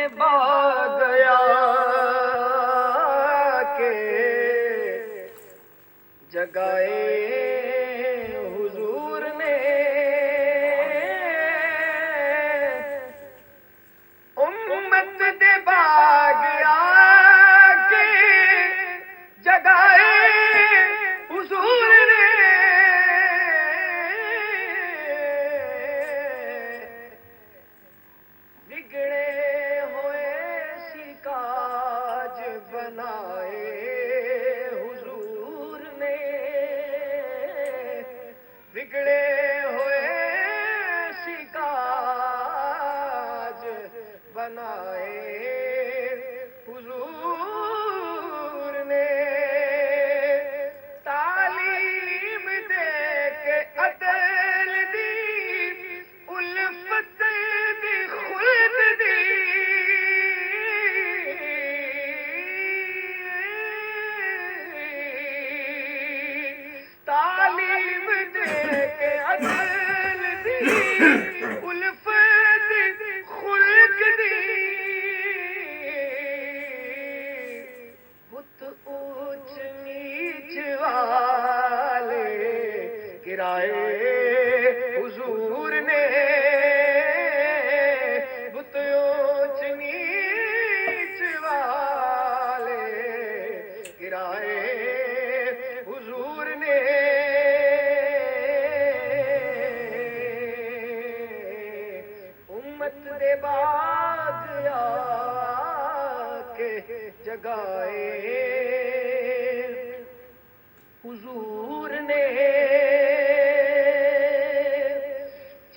با گیا کہ جگائے حضور نے امت دے باغ کے جگائے حضور نے بگڑے ہوئے سی کاج بنائے حضور نے بگڑے ہوئے سی کاج بنائے حضور نے تعلیم دے کے عدل دی الفت دی خلد دی تعلیم دے کے عدل دی الفت خلق دی بت اونچ نیچ والے گرائے حضور نے بت اونچ نیچ والے گرائے حضور نے امت دے باغ آ کے جگائے حضور نے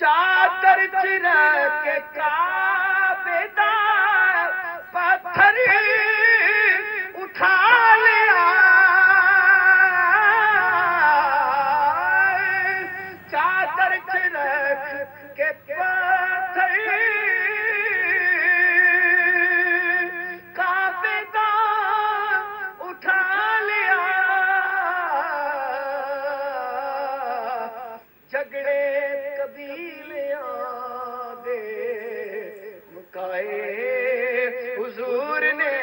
چادر چرا کے کعبے دا پتھر اٹھا لیا چادر چرا کے پتھر کعبے دا اٹھا لیا جھگڑے قبیلیاں دے مکائے حضور نے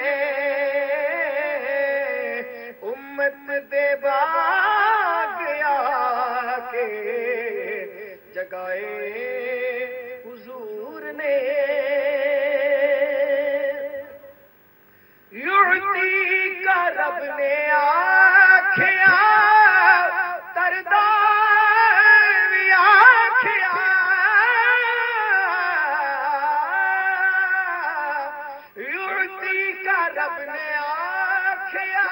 امت دے باغ آ کے جگائے حضور نے یعطی کا رب نے آکھیا تردار بھی آکھیا یعطی کا رب نے آکھیا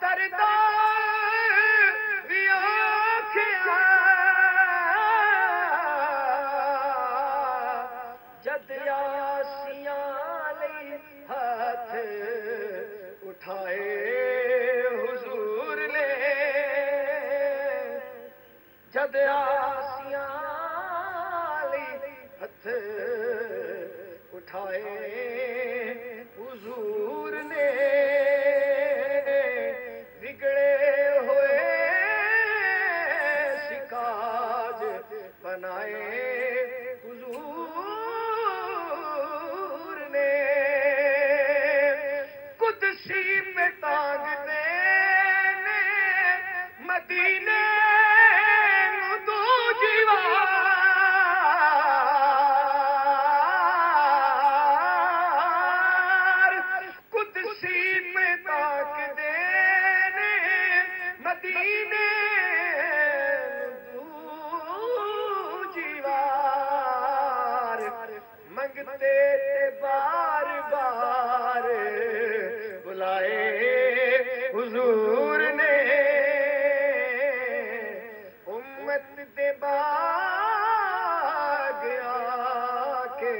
تردار بھی آکھیا جد یاسیاں لئی ہاتھ اٹھائے حضور نے جد یاسیاں لئی ہاتھ اٹھائے حضور نے بگڑے ہوئے سکاج بنائے حضور نے قدسی پہ تاگ دینے مدینے نو دو جیوار قدسی پہ تاگ دینے مدینے نو دو جیوار منگتے تے بار بار بلائے حضور نے امت دے باغ آ کے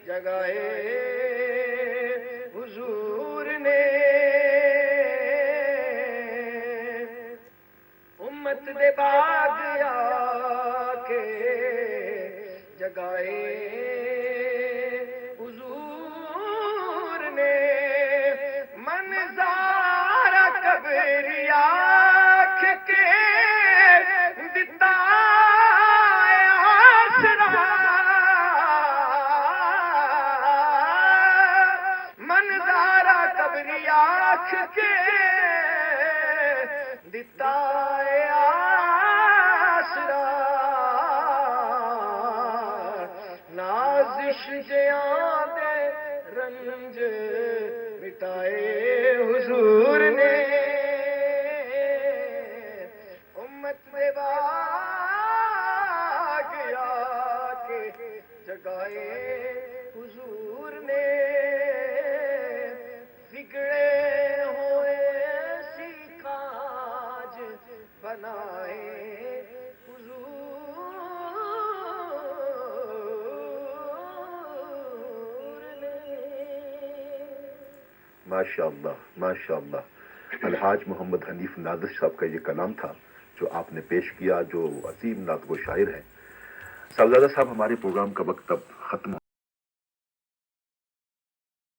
جگائے حضور نے امت دے باغ آ کے جگائے حضور نے منظارہ قبری آنکھ کے دتا آسرا آنکھ کے دتا ہے آسرا نازش جیاں دے رنج مٹائے حضور نے امت میں باغ آ کے جگائے حضور نے بگڑے ہوئے سیکاج بنائے ماشاء اللہ ماشاء اللہ. الحاج محمد حنیف نازش صاحب کا یہ کلام تھا جو آپ نے پیش کیا، جو عظیم نعت گو شاعر ہیں. صاحبزادہ صاحب، ہمارے پروگرام کا وقت اب ختم ہو